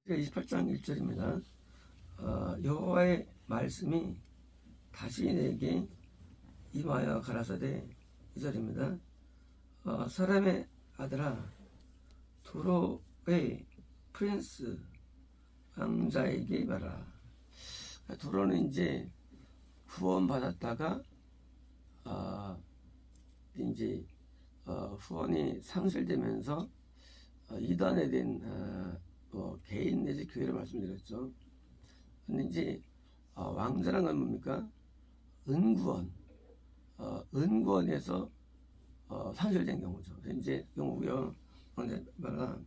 28장 1절입니다. 여호와의 말씀이 다시 내게 임하여 가라사대 2절입니다. 사람의 아들아 두로의 프린스 왕자에게 말하라. 두로는 이제 후원받았다가 이제 후원이 상실되면서 이단에 된 개인 내지 교회를 말씀드렸죠. 근데 이제 왕자란 건 뭡니까? 은구원, 은구원에서 상실된 경우죠. 이제 경우고요. 근데 말하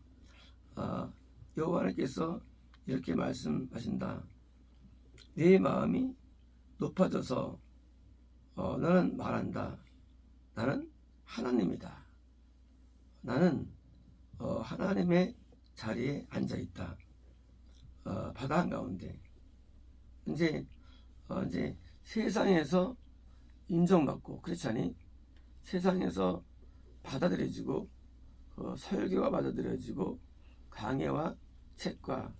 여호와께서 이렇게 말씀하신다. 네 마음이 높아져서 나는 말한다. 나는 하나님이다. 나는 하나님의 자리에 앉아 있다. 바다 한가운데 이제 세상에서 인정받고 그렇지 않니? 세상에서 받아들여지고 설교가 받아들여지고 강해와 책과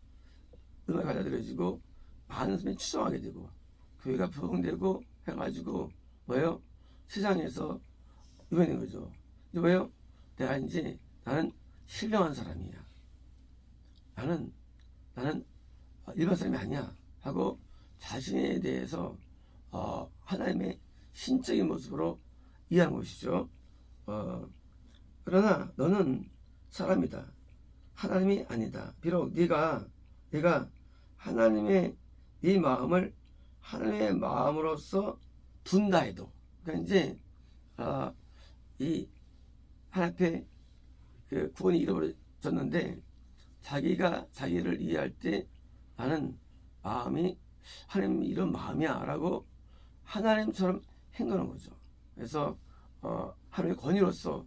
음악이 받아들여지고 많은 사람이 추종하게 되고 교회가 부흥되고 해가지고 뭐예요? 세상에서 유명한 거죠. 이제 뭐예요? 내가 이제 나는 신령한 사람이야. 나는 일반 사람이 아니야 하고 자신에 대해서 하나님의 신적인 모습으로 이해하는 것이죠. 그러나 너는 사람이다. 하나님이 아니다. 비록 내가 하나님의 네 마음을 하나님의 마음으로서 둔다 해도, 그러니까 이제 이 하나님 앞에 그 구원이 잃어버렸는데 자기가 자기를 이해할 때 나는 마음이 하나님 이런 마음이야 라고 하나님처럼 행동하는 거죠. 그래서 하나님의 권위로서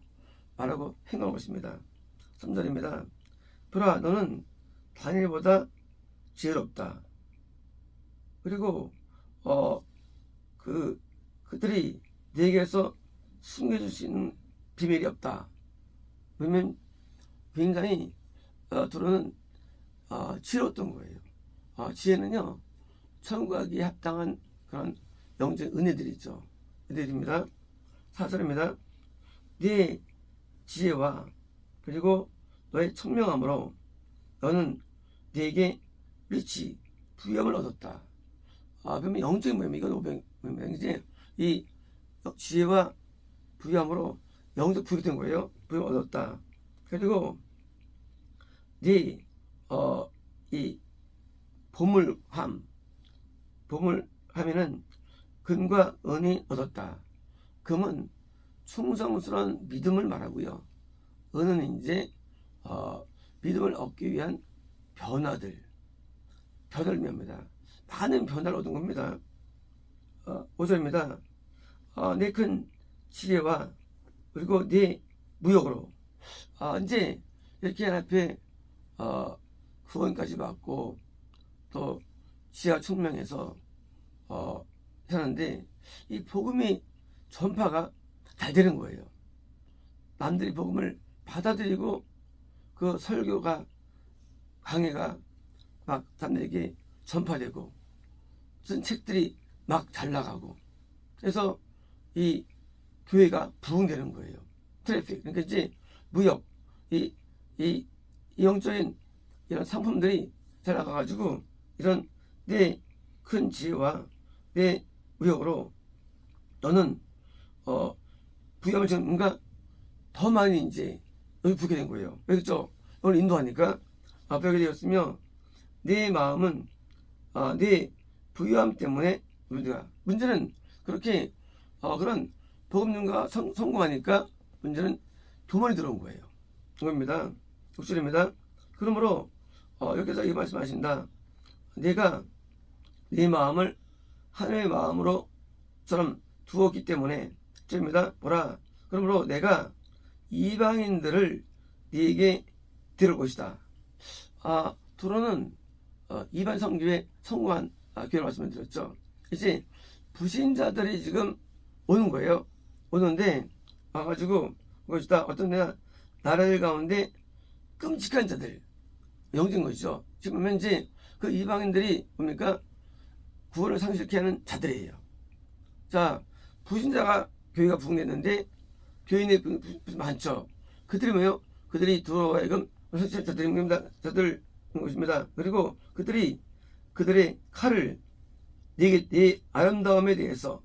말하고 행동하는 것입니다. 3절입니다. 보라 너는 다니엘보다 지혜롭다. 그리고 그들이 네게서 숨겨줄 수 있는 비밀이 없다. 왜냐면 굉장히 두로는 지혜로웠던 거예요. 지혜는요 천국 가기에 합당한 그런 영적 은혜들이죠. 은혜들입니다. 4절입니다. 네 지혜와 그리고 너의 청명함으로 너는 네게 리치 부영을 얻었다. 그러면 영적인 모임 이건 500모임 이제 이 지혜와 부영으로 영적 부유가 된 거예요. 부영 얻었다. 그리고 이 보물함에는 금과 은이 얻었다. 금은 충성스러운 믿음을 말하고요. 은은 이제 믿음을 얻기 위한 변화를 의미합니다. 많은 변화를 얻은 겁니다. 5절입니다. 내 큰 지혜와 그리고 네 무역으로 이제 이렇게 앞에 구원까지 받고 또 지하 청명해서 사는데 이 복음이 전파가 잘 되는 거예요. 남들이 복음을 받아들이고 그 설교가 강해가 막 사람들에게 전파되고 쓴 책들이 막 잘 나가고 그래서 이 교회가 부흥되는 거예요. 트래픽 그러니까 이제 무역 이 영적인 이런 상품들이 잘 나가가지고 이런 내 큰 지혜와 내 무역으로 너는 부여함을 지금 뭔가 더 많이 이제 여기 부게 된 거예요. 그렇죠? 오늘 인도하니까 부여하게 되었으며 내 마음은 내 부유함 때문에 우리가 문제는 그렇게 그런 복음론가 성공하니까 문제는 도만이 들어온 거예요. 이겁니다. 6절입니다. 그러므로 여기서 이 말씀하신다. 내가 네 마음을 하나님의 마음으로처럼 두었기 때문에 7절입니다. 보라 그러므로 내가 이방인들을 네게 드릴 것이다. 두로는 이방 성교에 성공한 교회를 말씀을 드렸죠. 이제 불신자들이 지금 오는 거예요. 오는데 와가지고 것이다. 어떤 나라들 가운데 끔찍한 자들 영진 것이죠. 지금 현재 그 이방인들이 뭡니까? 구원을 상실케 하는 자들이에요. 자, 불신자가 교회가 부흥됐는데 교인이 많죠. 그들이 뭐요? 그들이 들어와야금 자들인 것입니다. 그리고 그들이 그들의 칼을 네 아름다움에 대해서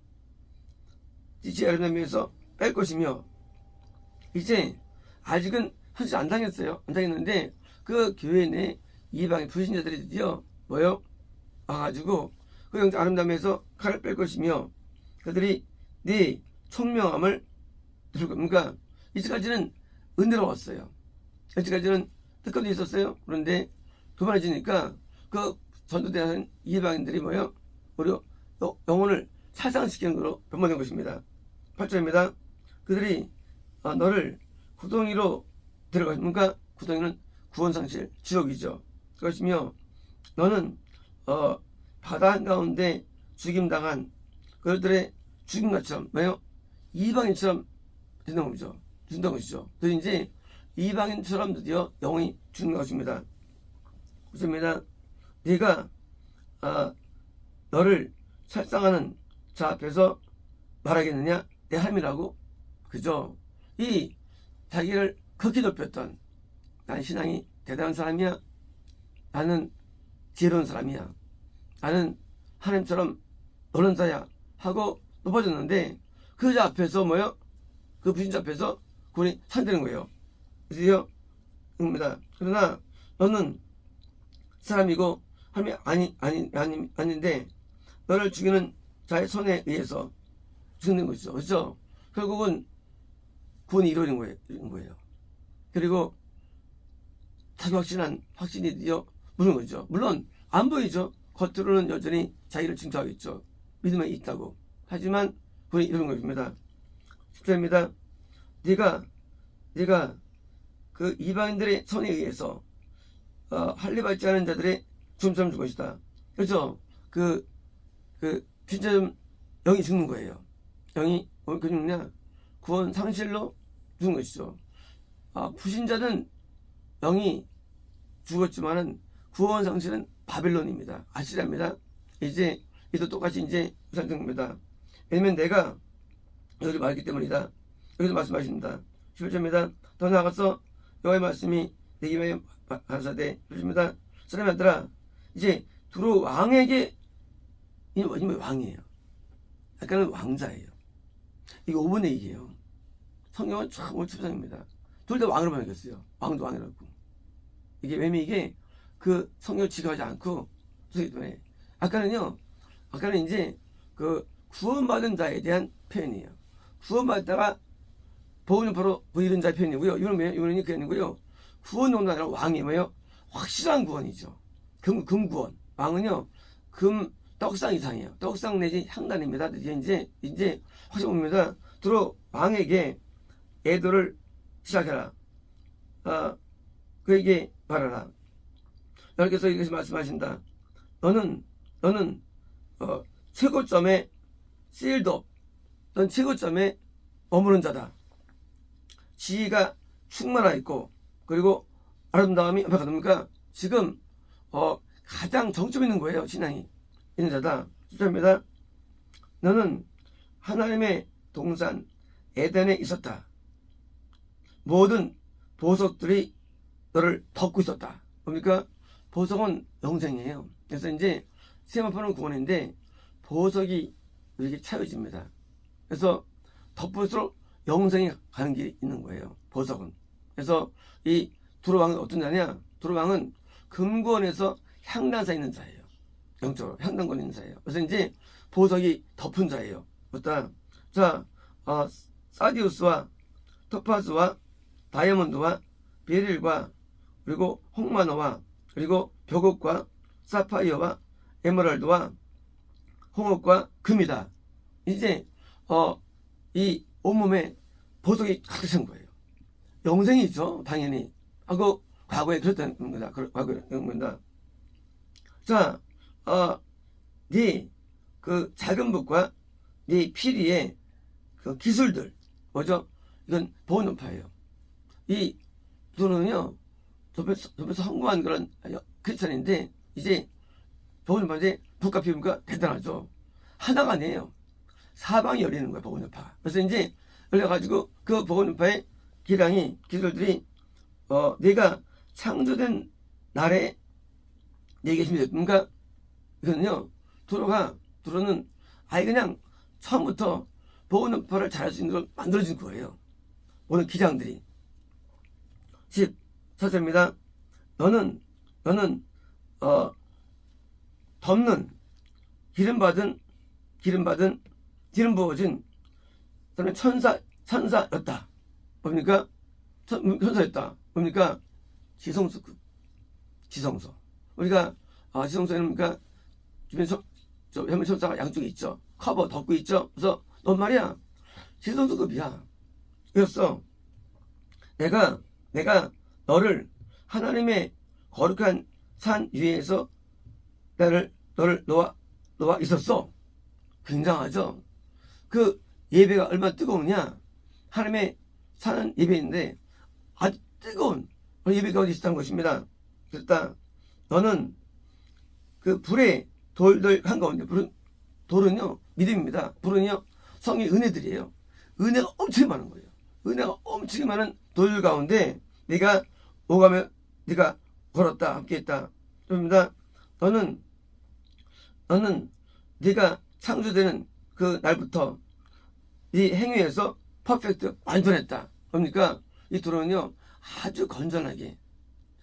지체 아름다움에 대해서 뺄 것이며, 이제 아직은 사실 안 당했어요. 안 당했는데 그 교회 내 이방인 불신자들이 드디어 뭐요? 와가지고 그 영적 아름다움에서 칼을 뺄 것이며, 그들이 네 총명함을 들을 겁니까? 이제까지는 은혜로웠어요. 이제까지는 특권도 있었어요. 그런데 교만해지니까 그 전도대하는 이방인들이 뭐요? 오히려 영혼을 살상시키는 거로 변모된 것입니다. 8절입니다. 그들이 너를 구덩이로 데려가십니까? 구덩이는 구원상실 지옥이죠. 그것이며 너는 바다 한가운데 죽임당한 그들의 죽임같처럼 뭐요? 이방인처럼 된다는 것이죠. 준다는 것이죠. 그래서 이제 이방인처럼 드디어 영혼이 죽는 것입니다. 그렇습니다. 네가 너를 살상하는 자 앞에서 말하겠느냐? 내 함이라고. 그죠? 이 자기를 극히 높였던, 난 신앙이 대단한 사람이야, 나는 지혜로운 사람이야, 나는 하나님처럼 노는 자야 하고 높아졌는데 그 자 앞에서 뭐요? 그 부신자 앞에서 구원이 산되는 거예요. 그래서 입니다. 그러나 너는 사람이고 하나님이 아닌데 너를 죽이는 자의 손에 의해서 죽는 것이죠. 그렇죠? 결국은 구원이 이루어진 거예요. 그리고 자기 확신이 드디어 무는 거죠. 물론 안 보이죠. 겉으로는 여전히 자기를 증거하고 있죠. 믿음에 있다고. 하지만 구원이 이루어진 것입니다. 10절입니다. 네가 그 이방인들의 손에 의해서 할례받지 않은 자들의 죽음처럼 죽을 것이다. 그렇죠? 진짜 영이 죽는 거예요. 영이 어떻게 죽느냐? 구원 상실로 죽는 것이죠. 불신자는 영이 죽었지만은 구원 상실은 바벨론입니다. 아시리아입니다. 이제 이도 똑같이 이제 상승입니다. 왜냐면 내가 여기 말했기 때문이다. 여기서 말씀하십니다. 11절입니다. 더 나아가서 여호와의 말씀이 내게 위하여 가라사대 그러십니다. 사람이 아들아, 이제 두로 왕에게, 이 왕이에요. 약간은 왕자예요. 이게 5분의 1이에요. 성경은 참 추상입니다. 둘 다 왕으로 변했어요. 왕도 왕이라고. 이게 왜냐면 이게 그 성경을 지각하지 않고 그렇기 때문에 아까는 이제 그 구원받은 자에 대한 표현이에요. 구원받다가 복음은 바로 이런 자의 표현이고요. 이거는 그게 아니고요. 구원은 아니라 왕이 뭐예요? 확실한 구원이죠. 금구원. 왕은요, 떡상 이상이에요. 떡상 내지 향단입니다. 이제 확실히 봅니다. 두로 왕에게 애도를 시작해라. 그에게 말하라. 여러분께서 이것이 말씀하신다. 너는 최고점에 세일도, 넌 최고점에 머무는 자다. 지혜가 충만하 있고, 그리고 아름다움이 완벽하답니까? 지금 가장 정점에 있는 거예요. 신앙이 있는 자다. 10절입니다. 너는 하나님의 동산 에덴에 있었다. 모든 보석들이 너를 덮고 있었다. 뭡니까? 보석은 영생이에요. 그래서 이제 세마포는 구원인데 보석이 이렇게 차여집니다. 그래서 덮을수록 영생이 가는 길이 있는 거예요. 보석은. 그래서 이 두로왕은 어떤 자냐? 두로왕은 금권에서 향단사 있는 자예요. 영적으로 향단권 있는 자예요. 그래서 이제 보석이 덮은 자예요. 그렇다. 자, 사디우스와 토파즈와 다이아몬드와 베릴과 그리고 홍마노와 그리고 벽옥과 사파이어와 에메랄드와 홍옥과 금이다. 이제 이 온몸에 보석이 가득 찬 거예요. 영생이 있죠. 당연히. 하고 과거에 그랬다는 겁니다. 과거에 그런 겁니다. 자, 네 그 작은 북과 네 피리의 그 기술들 뭐죠? 이건 보온노파예요. 이 두로는요 좁혀서 성공한 그런 크리스천인데 이제 복음전파에 불과 피우니까 대단하죠. 하나가 아니에요. 사방이 열리는 거예요. 복음전파가. 그래서 이제 열려가지고 그 복음전파의 기술들이 내가 창조된 날에 내 계심이 됐습니까? 이거는요, 도로는 아예 그냥 처음부터 복음전파를 잘할 수 있는 걸 만들어준 거예요. 오늘 기장들이. 14절입니다. 너는 덮는 기름 부어진 천사였다. 뭡니까? 천사였다. 뭡니까? 지성소. 우리가 지성소에는 뭡니까? 주변 현미 천사가 양쪽에 있죠. 커버 덮고 있죠. 그래서 넌 말이야 지성소급이야. 그랬어. 내가 너를 하나님의 거룩한 산 위에서 너를 놓아 있었어. 굉장하죠. 그 예배가 얼마나 뜨거우냐. 하나님의 사는 예배인데 아주 뜨거운 예배 가운데 있었다는 것입니다. 그랬다. 너는 그 불의 돌들 한가운데, 돌은요 믿음입니다. 불은요 성의 은혜들이에요. 은혜가 엄청 많은 거예요. 은혜가 엄청 많은 돌들 가운데 네가 오가며 네가 걸었다, 함께했다. 그렇습니다. 너는 네가 창조되는 그 날부터 이 행위에서 퍼펙트 완전했다. 그러니까 이 돌은요 아주 건전하게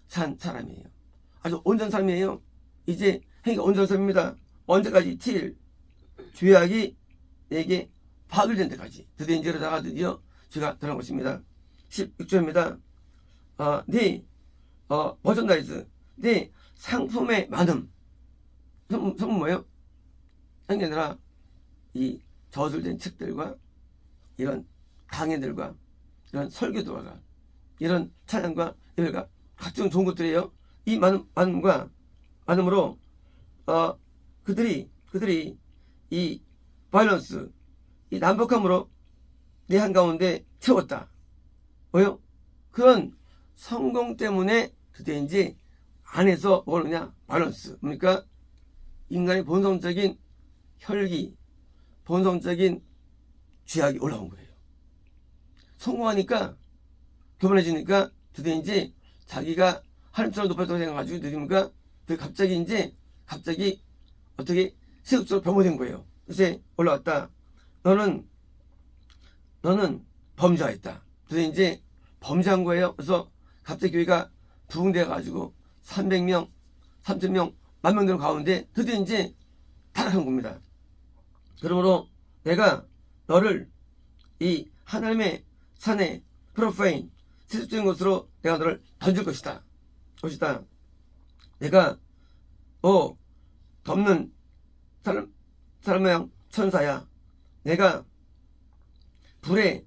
산 사람이에요. 아주 온전한 사람이에요. 이제 행위가 온전한 사람입니다. 언제까지? till 죄악이 내게 파괴된 데까지. 드디어 이제 이러다가 드디어 죄가 드러난 것입니다. 16절입니다. 네 머천다이즈, 네 상품의 많음. 상품 뭐예요? 한 게 아니라 이 저술된 책들과 이런 강의들과 이런 설교들과 이런 찬양과 예배가 각종 좋은 것들이에요. 이 많음으로 그들이 이 바이런스, 이 난폭함으로 내 한가운데 채웠다. 뭐요? 그런 성공 때문에 그때 이제 안에서 뭘 그러냐? 바이런스. 그러니까 인간의 본성적인 혈기, 본성적인 죄악이 올라온 거예요. 성공하니까, 교만해지니까 드디어 이제 자기가 하나님처럼 높아졌다고 생각해가지고 느리니까 갑자기 어떻게 세속적으로 변모된 거예요. 그래서 올라왔다. 너는 범죄했다. 그래서 이제 범죄한 거예요. 그래서 갑자기 교회가 부흥돼가지고 300명, 3,000명, 10,000명 되는 가운데 드디어 이제 타락한 겁니다. 그러므로 내가 너를 이 하나님의 산에 프로페인, 세속적인 것으로 내가 너를 던질 것이다. 내가 덮는 사람 모양 천사야. 내가 불의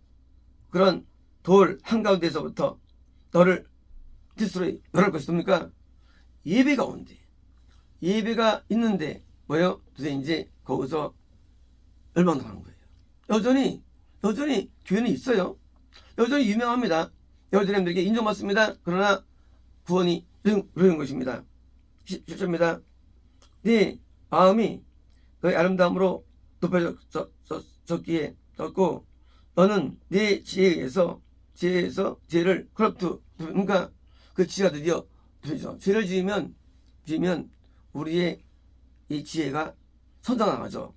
그런 돌 한가운데서부터 너를 디스트로이 너를 것이옵니까? 예배가 온대. 예배가 있는데 뭐요? 도대체 이제 거기서 열망당하는 거예요. 여전히 교회는 있어요. 여전히 유명합니다. 여전히들에게 인정받습니다. 그러나 구원이 이런 것입니다. 10절입니다. 네 마음이 너의 아름다움으로 높여졌기에 졌고 너는 네 지혜에서 지혜를 corrupt, 그러니까 그 지혜가 드디어 되죠. 죄를 지으면 우리의 이 지혜가 선장나가죠.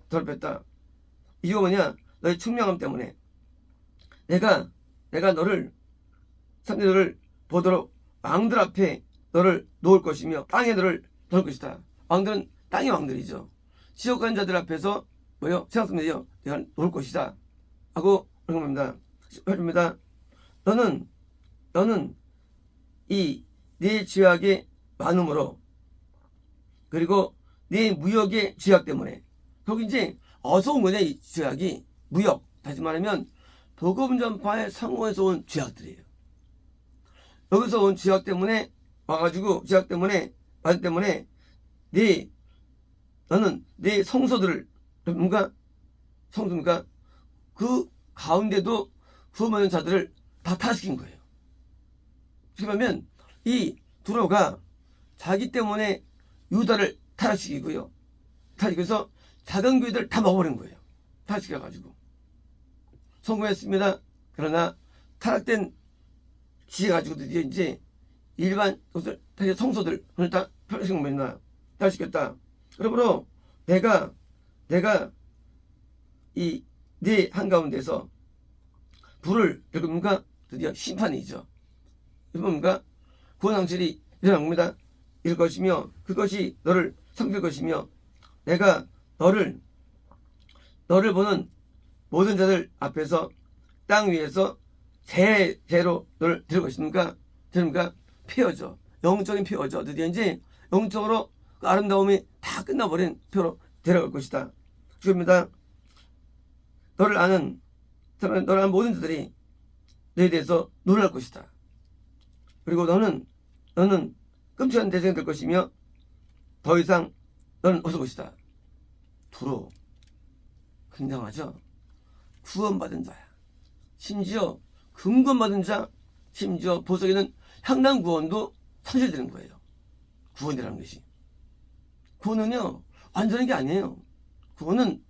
더럽혔다. 이유가 뭐냐? 너의 청명함 때문에 내가 너를 보도록 왕들 앞에 너를 놓을 것이며 땅에 너를 놓을 것이다. 왕들은 땅의 왕들이죠. 지옥 가는 자들 앞에서 뭐요? 생각합니다. 내가 놓을 것이다 하고 그런 겁니다. 18절입니다. 너는 이 네 죄악의 많음으로 그리고 네 무역의 죄악 때문에 거기 이제 어디서 온 거냐? 이 죄악이 무역, 다시 말하면 복음 전파의 성공에서 온 죄악들이에요. 여기서 온 죄악 때문에 와가지고 죄악 때문에 받은 때문에 너는 네 성소들을 뭔가 성소니까 그 가운데도 구원받은 자들을 다 타락시킨 거예요. 그러면 이 두로가 자기 때문에 유다를 타락시키고요. 타락시켜서 작은 교회들 다 먹어버린 거예요. 타락시켜가지고. 성공했습니다. 그러나 타락된 지혜 가지고 드디어 이제 일반 것을 다시 성소들 오늘 다 펼치면 타락시켰다. 그러므로 내가 이 내 한가운데서 불을 여러분과 드디어 심판이죠. 여러분과 구원상실이 일어난 겁니다. 이럴 것이며 그것이 너를 삼킬 것이며 내가 너를 보는 모든 자들 앞에서 땅 위에서 제로 너를 들을 것입니까? 폐허죠. 영적인 폐허죠. 드디어 이제 영적으로 그 아름다움이 다 끝나버린 표로 데려갈 것이다. 주입니다. 너를 아는 모든 자들이 너에 대해서 놀랄 것이다. 그리고 너는 끔찍한 대상이 될 것이며 더 이상 너는 없을 것이다. 두로 굉장하죠. 구원받은 자야. 심지어 금권받은 자, 심지어 보석에는 향단 구원도 상실되는 거예요. 구원이라는 것이. 구원은요 완전한 게 아니에요. 구원은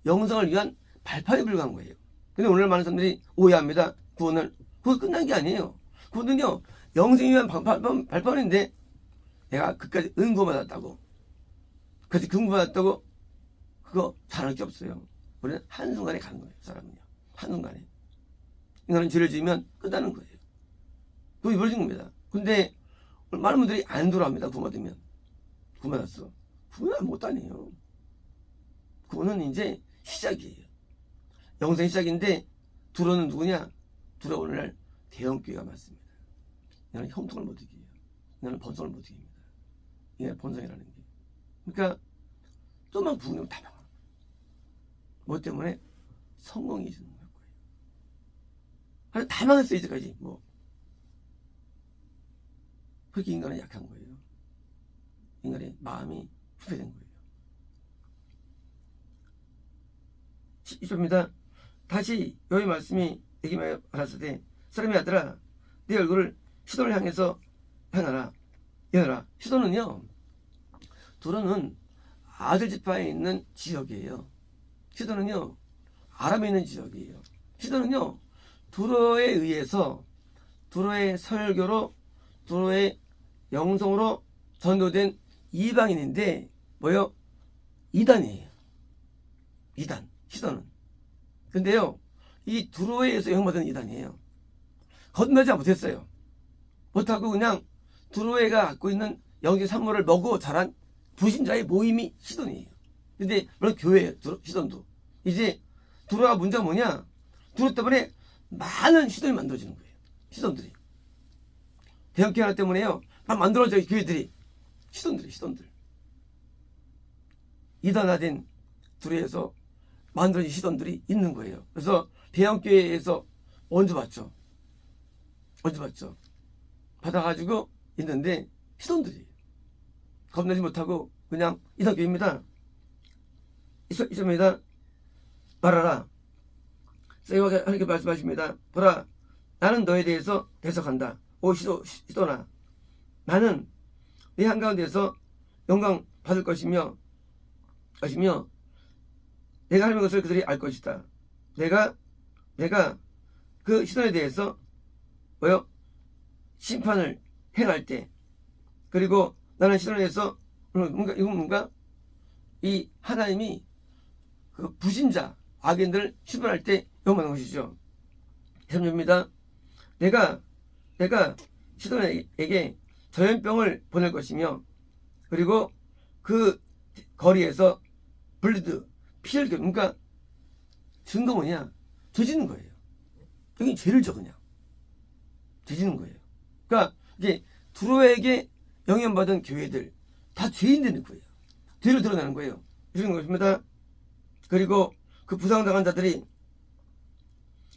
영생을 위한 발판에 불과한 거예요. 근데 오늘 많은 사람들이 오해합니다. 구원을. 그거 끝난 게 아니에요. 구원은요 영생을 위한 발판인데 내가 그까지 은구받았다고 그까지 금구받았다고 그거 잘할 게 없어요. 우리는 한순간에 가는 거예요. 사람은요. 한순간에. 인간은 죄를 지으면 끝나는 거예요. 그거 이루어진 겁니다. 근데 많은 분들이 안 돌아옵니다. 구원받으면. 구원받았어. 구원은 못 다녀요. 구원은 이제 시작이에요. 영생의 시작인데 두로는 누구냐? 두로 오늘날 대형교회가 맞습니다. 이거는 형통을 못 이겨요. 이거는 번성을 못 이깁니다. 이게 번성이라는 게. 그러니까 좀만 부으면 다 망합니다. 뭐 때문에? 성공이 주는 거예요. 아니, 다 망했어요 이제까지. 뭐 그렇게 인간은 약한 거예요. 인간의 마음이 부패된 거예요. 10절입니다. 다시 여호와의 말씀이 내게 말하시되 사람의 아들아 네 얼굴을 시돈을 향해서 향하라. 여하라. 시돈은요 두로는 아들 지파에 있는 지역이에요. 시돈은요 아람에 있는 지역이에요. 시돈은요 두로에 의해서 두로의 설교로 두로의 영성으로 전도된 이방인인데 뭐요? 이단이에요. 이단. 시돈은. 근데요 이 두로에 의해서 영받은 이단이에요. 거듭나지 못했어요. 못하고 그냥 두로에가 갖고 있는 영적 산물을 먹고 자란 불신자의 모임이 시돈이에요. 근데 물론 교회예요. 시돈도. 이제 두로가 문제가 뭐냐? 두로 때문에 많은 시돈이 만들어지는 거예요. 시돈들이. 대형교회 하나 때문에요. 막 만들어져요. 교회들이. 시돈들. 이단화된 두로에서 만들어진 시돈들이 있는 거예요. 그래서 대형교회에서 원주 받죠. 받아가지고 있는데 시돈들이 겁내지 못하고 그냥 이단교회입니다. 이십니다. 말하라. 여호와가 하나님께 말씀하십니다. 보라, 나는 너에 대해서 대적한다. 오 시돈아, 나는 네 한가운데서 영광 받을 것이며 내가 하는 것을 그들이 알 것이다. 내가 그 시돈에 대해서 심판을 행할 때, 그리고 나는 시돈에 대해서 뭔가 이 하나님이 그 불신자 악인들을 심판할 때 영원한 것이죠. 3절입니다. 내가 시돈에게 전염병을 보낼 것이며 그리고 그 거리에서 블리드 피를 그러니까 증거 뭐냐? 죄지는 거예요. 여기 죄를 져 그냥 죄지는 거예요. 그러니까 이게 두로에게 영향받은 교회들 다 죄인 되는 거예요. 죄를 드러내는 거예요. 이런 것입니다. 그리고 그 부상당한 자들이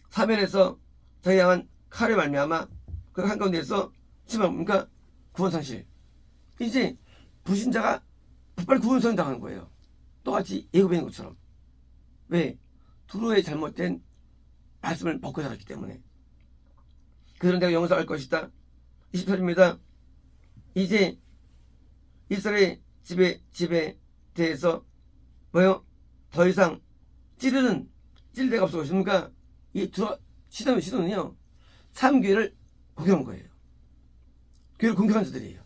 사면에서 자기 향한 칼에 말미암아 그 한가운데에서 그러니까 구원상실. 이제 불신자가 빨리 구원상 당하는 거예요. 똑같이 예고에 있는 것처럼. 왜? 두로의 잘못된 말씀을 먹고 살았기 때문에. 그런 내가 영원히 알 것이다. 20절입니다. 이제 이스라엘 집에 대해서 뭐요? 더 이상 찌를 데가 없어 보십니까? 이 시도는요, 3교회를 공격한 거예요. 교회를 공격한 자들이에요.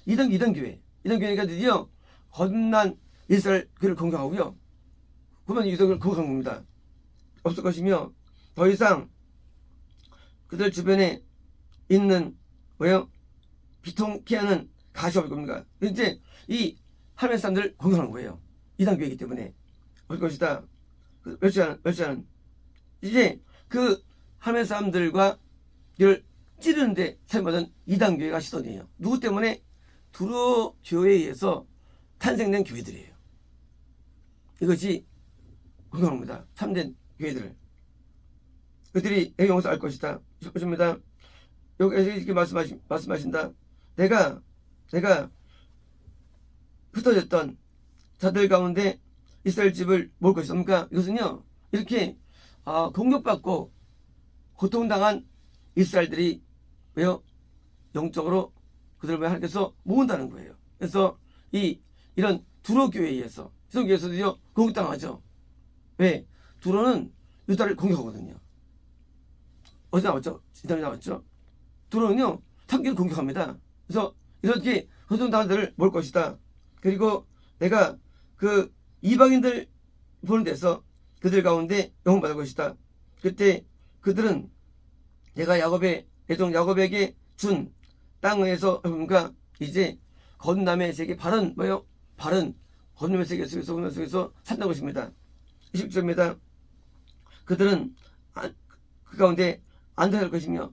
이단 교회가 드디어 거듭난 이스라엘 교회를 공격하고요. 그러면 이스라엘을 공격한 겁니다. 없을 것이며, 더 이상 그들 주변에 있는 뭐요? 비통케 하는 가시 없을 겁니다. 이제 이 하나님의 사람들을 공격하는 거예요. 이단 교회이기 때문에 없을 것이다. 멸시하는 이제 그 하나님의 사람들과 이를 찌르는데 사용받은 이단 교회가 시선이에요. 누구 때문에? 두로 교회에 의해서 탄생된 교회들이에요. 이것이 공격합니다. 참된 교회들을. 그들이 내 영혼에서 알 것이다. 보십니다. 여기서 이렇게 말씀하신다. 내가 흩어졌던 자들 가운데 이스라엘 집을 모을 것이다. 이것은요, 이렇게 공격받고 고통당한 이스라엘들이 왜요? 영적으로 그들을 하나님께서 모은다는 거예요. 그래서 이런 두로 교회에 의해서 시선교회에서도요 공격당하죠. 왜? 두로는 유다를 공격하거든요. 어제 나왔죠? 지난주에 나왔죠? 두로는요 참교를 공격합니다. 그래서 이렇게 고통당한 자들을 모을 것이다. 그리고 내가 그 이방인들 보는 데서 그들 가운데 영혼받을 것이다. 그때 그들은 내가 야곱의 애종 야곱에게 준 땅에서 그러니까 이제 거듭남의 세계 바른 거듭남의 세계 속에서 산다는 것입니다. 20절입니다. 그들은 그 가운데 안전할 것이며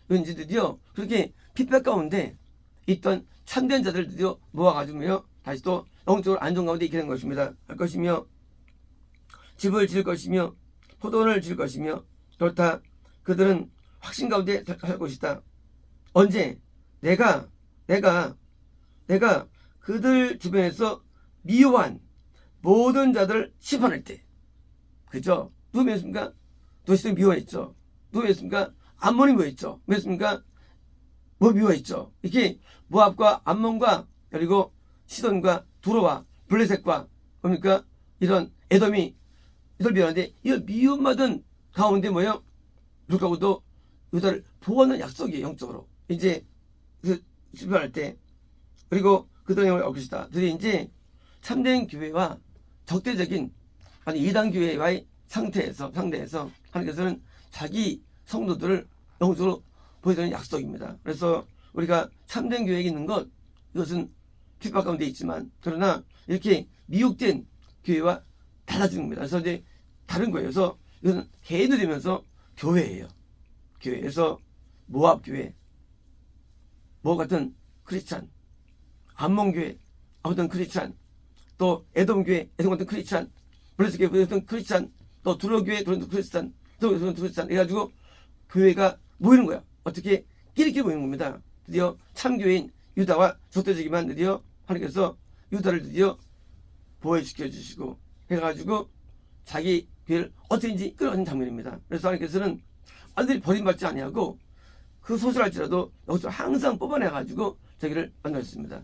왠지 드디어 그렇게 핍박 가운데 있던 참된 자들 드디어 모아가지고요 다시 또 영적으로 안전 가운데 있게 된 것입니다. 할 것이며 집을 지을 것이며 포도원을 지을 것이며 그렇다. 그들은 확신 가운데 살 것이다. 언제? 내가 그들 주변에서 미워한 모든 자들을 심판할 때. 그죠? 누가 미웠습니까? 도시들 미워했죠. 누가 미웠습니까? 암몬이 미워했죠. 미웠습니까? 뭐 미워했죠. 이렇게 모압과 암몬과 그리고 시돈과 두로와 블레셋과 그러니까 이런 에돔이 이들 미워하는데 이 미움받은 가운데 뭐예요? 불가고도 유다를 보호하는 약속이에요. 영적으로. 이제 실패할 때 그리고 그들의 영을 얻을 것이다. 그들이 이제 참된 교회와 적대적인 아니 이단 교회와의 상대에서 하나님께서는 자기 성도들을 영적으로 보여주는 약속입니다. 그래서 우리가 참된 교회에 있는 것 이것은 핍박 가운데 있지만 그러나 이렇게 미혹된 교회와 달라지는 겁니다. 그래서 이제 다른 거예요. 그래서 이것은 개인들이면서 교회예요. 교회에서 모압 교회, 모압 같은 크리스찬, 암몬 교회, 어떤 크리스찬, 또 에돔 교회, 에돔 같은 크리스찬, 블레셋 교회 같은 크리스찬, 또 두로 교회 같은 크리스찬, 또 크리스찬 해가지고 교회가 모이는 거야. 어떻게 끼리끼리 모이는 겁니다. 드디어 참교회인 유다와 적대적이만 드디어 하나님께서 유다를 드디어 보호시켜 주시고 해가지고 자기 교회를 어떻게든지 끌어가는 장면입니다. 그래서 하나님께서는 아들이 버림받지 아니하고 그 소설할지라도 여기서 항상 뽑아내가지고 자기를 만나셨습니다.